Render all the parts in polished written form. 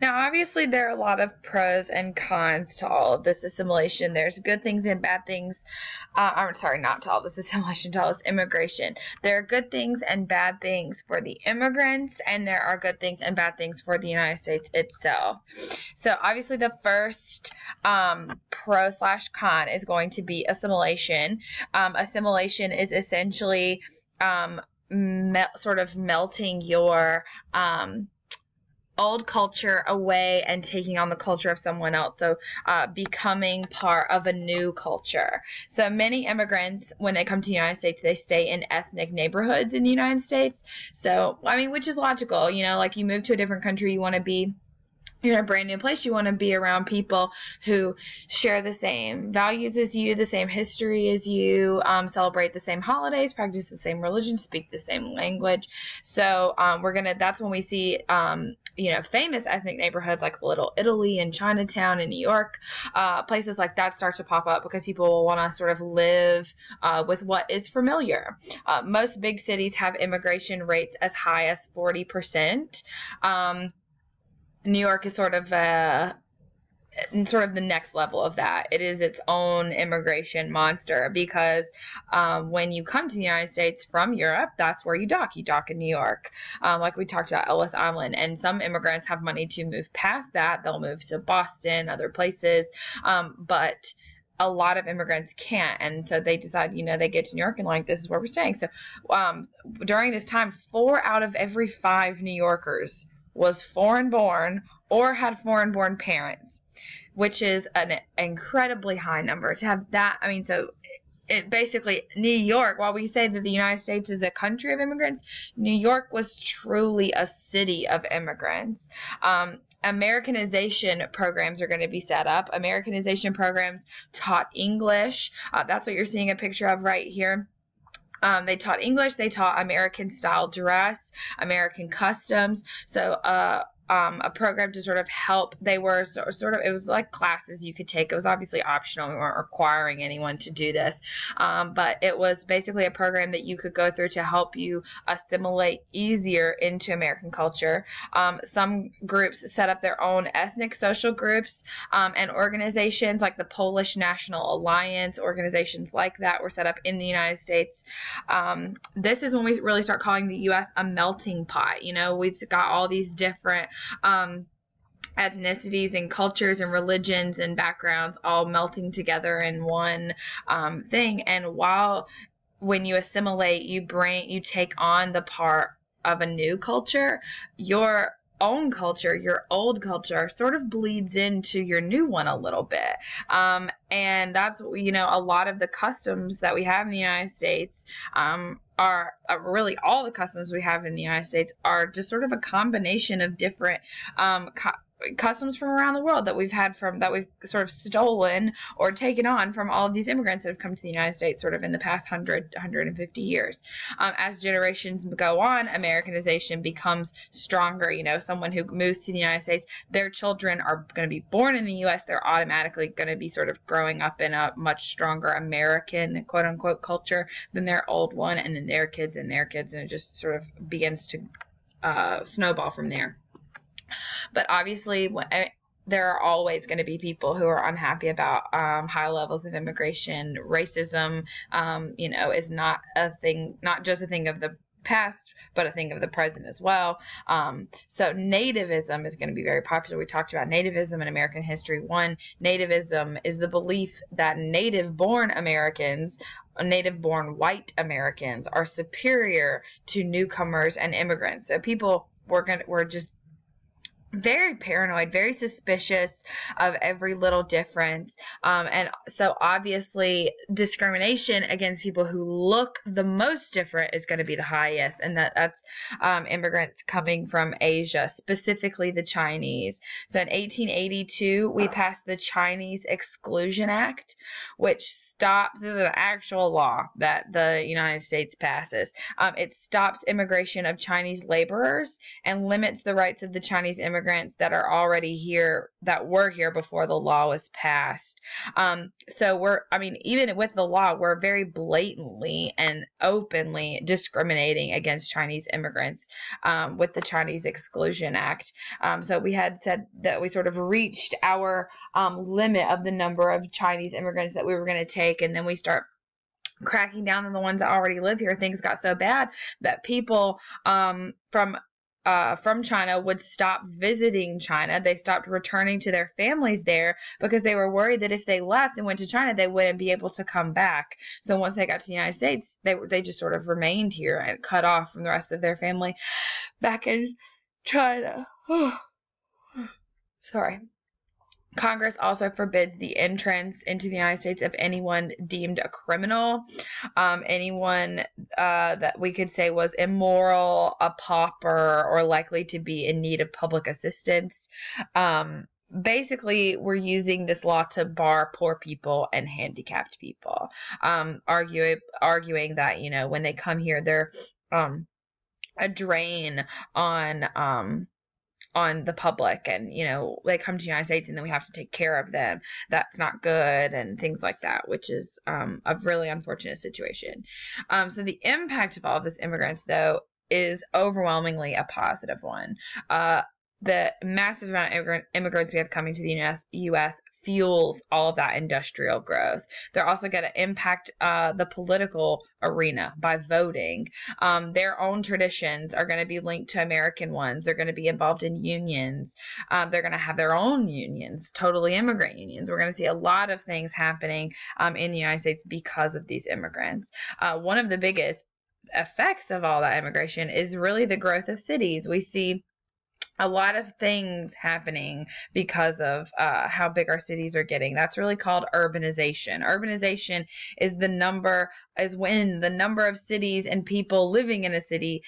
Now, obviously, there are a lot of pros and cons to all of this assimilation. There's good things and bad things. I'm sorry, not to all this assimilation, to all this immigration. There are good things and bad things for the immigrants, and there are good things and bad things for the United States itself. So, obviously, the first pro/con is going to be assimilation. Assimilation is essentially sort of melting your old culture away and taking on the culture of someone else. So becoming part of a new culture. So many immigrants, when they come to the United States, they stay in ethnic neighborhoods in the United States. So, I mean, which is logical. You know, like you move to a different country, you want to be, you're in a brand new place, you want to be around people who share the same values as you, the same history as you, celebrate the same holidays, practice the same religion, speak the same language. So that's when we see you know, famous ethnic neighborhoods like Little Italy and Chinatown in New York, places like that start to pop up because people will want to sort of live with what is familiar. Most big cities have immigration rates as high as 40%. New York is sort of the next level of that. It is its own immigration monster because when you come to the United States from Europe, that's where you dock. You dock in New York, like we talked about Ellis Island. And some immigrants have money to move past that. They'll move to Boston, other places, but a lot of immigrants can't, and so they decide, you know, they get to New York and like, this is where we're staying. So during this time, 4 out of every 5 New Yorkers was foreign-born or had foreign-born parents, which is an incredibly high number to have that. I mean, so it basically, New York, while we say that the United States is a country of immigrants, New York was truly a city of immigrants. Americanization programs are going to be set up. Americanization programs taught English. That's what you're seeing a picture of right here. They taught English, they taught American style dress, American customs. So a program to sort of help. They were sort of, it was like classes you could take. It was obviously optional. We weren't requiring anyone to do this. But it was basically a program that you could go through to help you assimilate easier into American culture. Some groups set up their own ethnic social groups and organizations like the Polish National Alliance. Organizations like that were set up in the United States. This is when we really start calling the U.S. a melting pot. You know, we've got all these different ethnicities and cultures and religions and backgrounds all melting together in one thing. And when you assimilate, you take on the part of a new culture, your own culture, your old culture sort of bleeds into your new one a little bit. And that's, you know, a lot of the customs that we have in the United States are really all the customs we have in the United States are just sort of a combination of different customs from around the world that we've sort of stolen or taken on from all of these immigrants that have come to the United States sort of in the past 150 years. As generations go on, Americanization becomes stronger. You know, someone who moves to the United States, their children are going to be born in the U.S. They're automatically going to be sort of growing up in a much stronger American quote-unquote culture than their old one, and then their kids and their kids, and it just sort of begins to snowball from there. But obviously, there are always going to be people who are unhappy about high levels of immigration. Racism, you know, is not just a thing of the past, but a thing of the present as well. So nativism is going to be very popular. We talked about nativism in American History 1. Nativism is the belief that native-born Americans, native-born white Americans, are superior to newcomers and immigrants. So people were just very paranoid, very suspicious of every little difference. And so obviously discrimination against people who look the most different is going to be the highest. And that's immigrants coming from Asia, specifically the Chinese. So in 1882, we passed the Chinese Exclusion Act, which stops, this is an actual law that the United States passes. It stops immigration of Chinese laborers and limits the rights of the Chinese immigrants immigrants that are already here, that were here before the law was passed. So even with the law, we're very blatantly and openly discriminating against Chinese immigrants with the Chinese Exclusion Act. So we had said that we sort of reached our limit of the number of Chinese immigrants that we were going to take, and then we start cracking down on the ones that already live here. Things got so bad that people from China would stop visiting China. They stopped returning to their families there because they were worried that if they left and went to China, they wouldn't be able to come back. So once they got to the United States, they just sort of remained here and cut off from the rest of their family back in China. Sorry. Congress also forbids the entrance into the United States of anyone deemed a criminal, anyone that we could say was immoral, a pauper, or likely to be in need of public assistance. Basically, we're using this law to bar poor people and handicapped people, arguing that, you know, when they come here, they're a drain on the public, and, you know, they come to the United States and then we have to take care of them. That's not good, and things like that, which is a really unfortunate situation. So the impact of all of this immigrants, though, is overwhelmingly a positive one. The massive amount of immigrants we have coming to the U.S. fuels all of that industrial growth. They're also going to impact the political arena by voting. Their own traditions are going to be linked to American ones. They're going to be involved in unions. They're going to have their own unions, totally immigrant unions. We're going to see a lot of things happening in the United States because of these immigrants. One of the biggest effects of all that immigration is really the growth of cities. We see a lot of things happening because of how big our cities are getting. That's really called urbanization. Urbanization is when the number of cities and people living in a city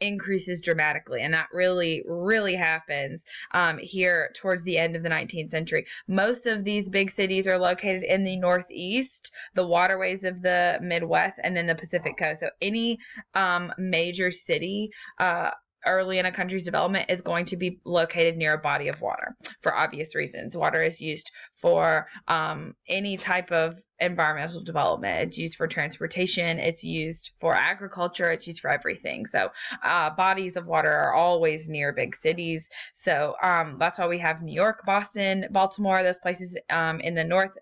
increases dramatically, and that really, really happens here towards the end of the 19th century. Most of these big cities are located in the Northeast, the waterways of the Midwest, and then the Pacific Coast. So any major city early in a country's development is going to be located near a body of water for obvious reasons. Water is used for any type of environmental development. It's used for transportation. It's used for agriculture. It's used for everything. So bodies of water are always near big cities. So that's why we have New York, Boston, Baltimore, those places in the north,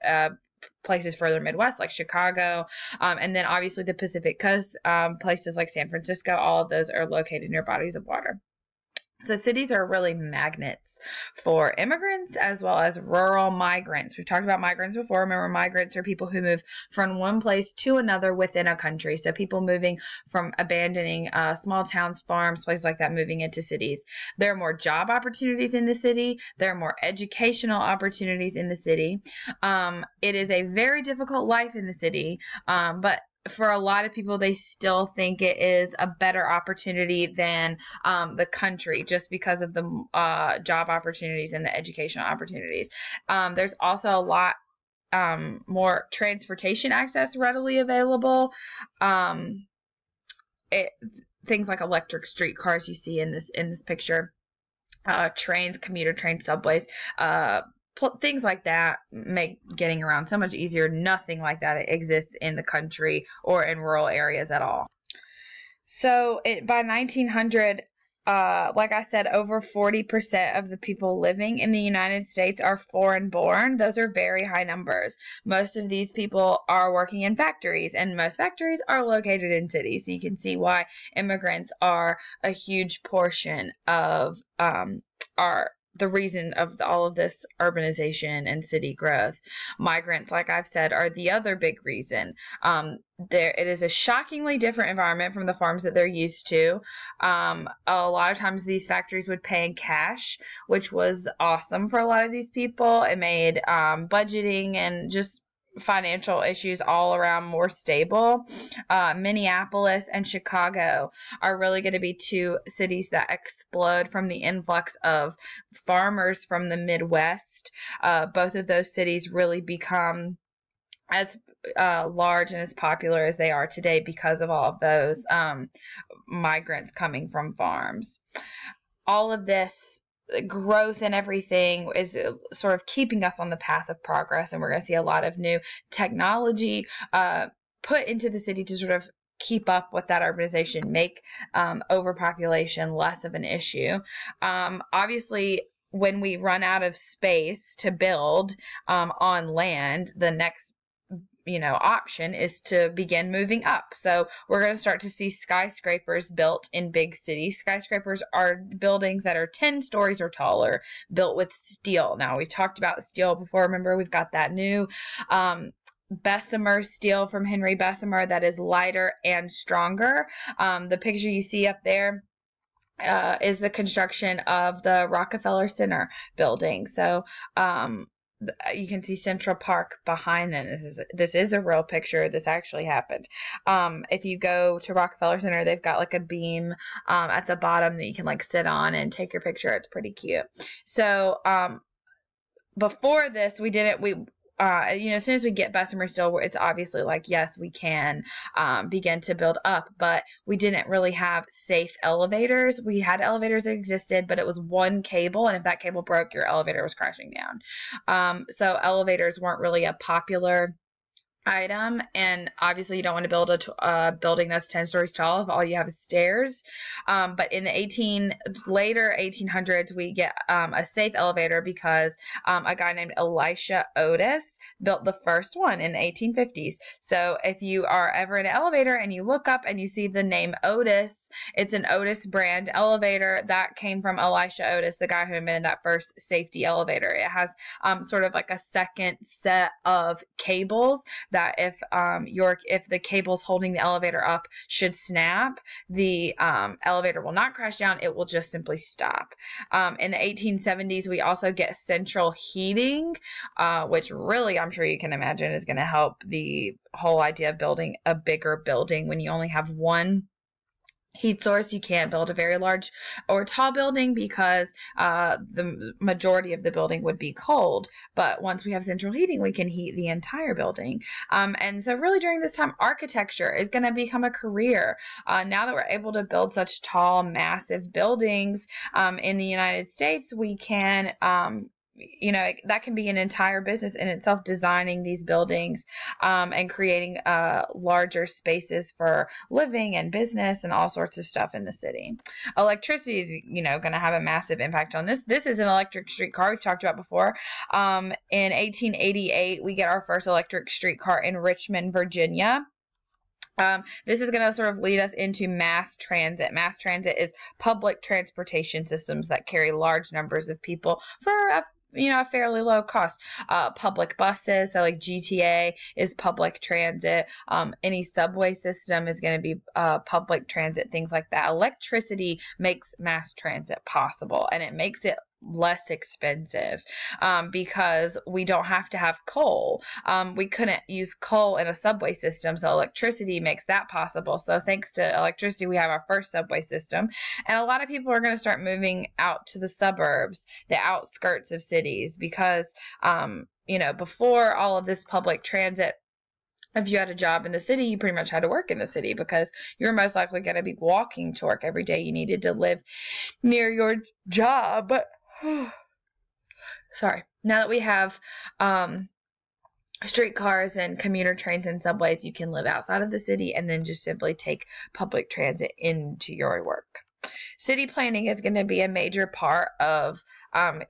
places further Midwest like Chicago, and then obviously the Pacific Coast, places like San Francisco. All of those are located near bodies of water. So cities are really magnets for immigrants as well as rural migrants. We've talked about migrants before. Remember, migrants are people who move from one place to another within a country. So people moving from abandoning small towns, farms, places like that, moving into cities. There are more job opportunities in the city. There are more educational opportunities in the city. It is a very difficult life in the city, but for a lot of people, they still think it is a better opportunity than the country, just because of the job opportunities and the educational opportunities. There's also a lot more transportation access readily available. Things like electric streetcars you see in this picture, trains, commuter trains, subways, things like that make getting around so much easier. Nothing like that exists in the country or in rural areas at all. So by 1900, like I said, over 40% of the people living in the United States are foreign born. Those are very high numbers. Most of these people are working in factories, and most factories are located in cities. So you can see why immigrants are a huge portion of the reason of all of this urbanization and city growth. Migrants, like I've said, are the other big reason. It is a shockingly different environment from the farms that they're used to. A lot of times these factories would pay in cash, which was awesome for a lot of these people. It made budgeting and just financial issues all around more stable. Minneapolis and Chicago are really going to be two cities that explode from the influx of farmers from the Midwest. Both of those cities really become as large and as popular as they are today because of all of those migrants coming from farms. All of this growth and everything is sort of keeping us on the path of progress, and we're going to see a lot of new technology put into the city to sort of keep up with that urbanization, make overpopulation less of an issue. Obviously, when we run out of space to build on land, the next option is to begin moving up. So we're going to start to see skyscrapers built in big cities. Skyscrapers are buildings that are 10 stories or taller, built with steel. Now, we've talked about steel before. Remember, we've got that new Bessemer steel from Henry Bessemer that is lighter and stronger. The picture you see up there is the construction of the Rockefeller Center building. So you can see Central Park behind them. This is a real picture. This actually happened. If you go to Rockefeller Center, they've got like a beam at the bottom that you can like sit on and take your picture. It's pretty cute. So before this, as soon as we get Bessemer steel, it's obviously like, yes, we can begin to build up, but we didn't really have safe elevators. We had elevators that existed, but it was one cable, and if that cable broke, your elevator was crashing down. So elevators weren't really a popular item, and obviously you don't want to build a building that's 10 stories tall if all you have is stairs. But in the later 1800s, we get a safe elevator because a guy named Elisha Otis built the first one in the 1850s. So if you are ever in an elevator and you look up and you see the name Otis, it's an Otis brand elevator. That came from Elisha Otis, the guy who invented that first safety elevator. It has sort of like a second set of cables that if the cables holding the elevator up should snap, the elevator will not crash down. It will just simply stop. In the 1870s, we also get central heating, which really, I'm sure you can imagine, is going to help the whole idea of building a bigger building. When you only have one heat source, you can't build a very large or tall building because the majority of the building would be cold. But once we have central heating, we can heat the entire building. And so really during this time, architecture is going to become a career. Now that we're able to build such tall, massive buildings in the United States, we can that can be an entire business in itself, designing these buildings and creating larger spaces for living and business and all sorts of stuff in the city. Electricity is, going to have a massive impact on this. This is an electric streetcar we've talked about before. In 1888, we get our first electric streetcar in Richmond, Virginia. This is going to sort of lead us into mass transit. Mass transit is public transportation systems that carry large numbers of people for a fairly low cost. Public buses, so like GTA is public transit. Any subway system is going to be public transit, things like that. Electricity makes mass transit possible, and it makes it less expensive because we don't have to have coal. We couldn't use coal in a subway system, so electricity makes that possible. So thanks to electricity, we have our first subway system, and a lot of people are going to start moving out to the suburbs, the outskirts of cities, because before all of this public transit, if you had a job in the city, you pretty much had to work in the city because you're most likely going to be walking to work every day. You needed to live near your job. Sorry. Now that we have streetcars and commuter trains and subways, you can live outside of the city and then just simply take public transit into your work. City planning is going to be a major part of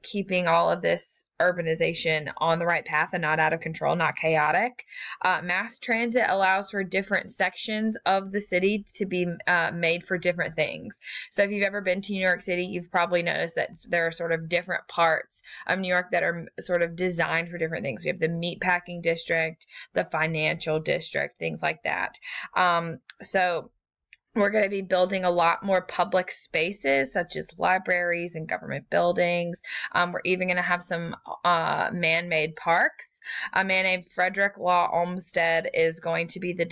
keeping all of this urbanization on the right path and not out of control, not chaotic. Mass transit allows for different sections of the city to be made for different things. So if you've ever been to New York City, you've probably noticed that there are sort of different parts of New York that are sort of designed for different things. We have the meatpacking district, the financial district, things like that. So we're going to be building a lot more public spaces, such as libraries and government buildings. We're even going to have some man-made parks. A man named Frederick Law Olmsted is going to be the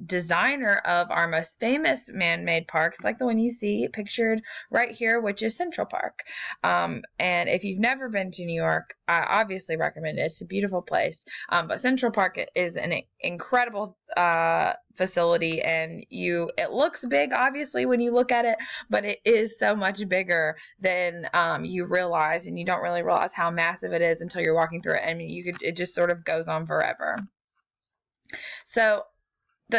designer of our most famous man-made parks, like the one you see pictured right here, which is Central Park. And if you've never been to New York, I obviously recommend it. It's a beautiful place. But Central Park is an incredible facility, and it looks big, obviously, when you look at it, but it is so much bigger than you realize, and you don't really realize how massive it is until you're walking through it. I mean, it just sort of goes on forever. So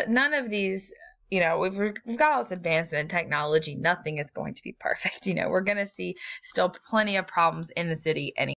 none of these, we've got all this advancement in technology. Nothing is going to be perfect. We're going to see still plenty of problems in the city anyway.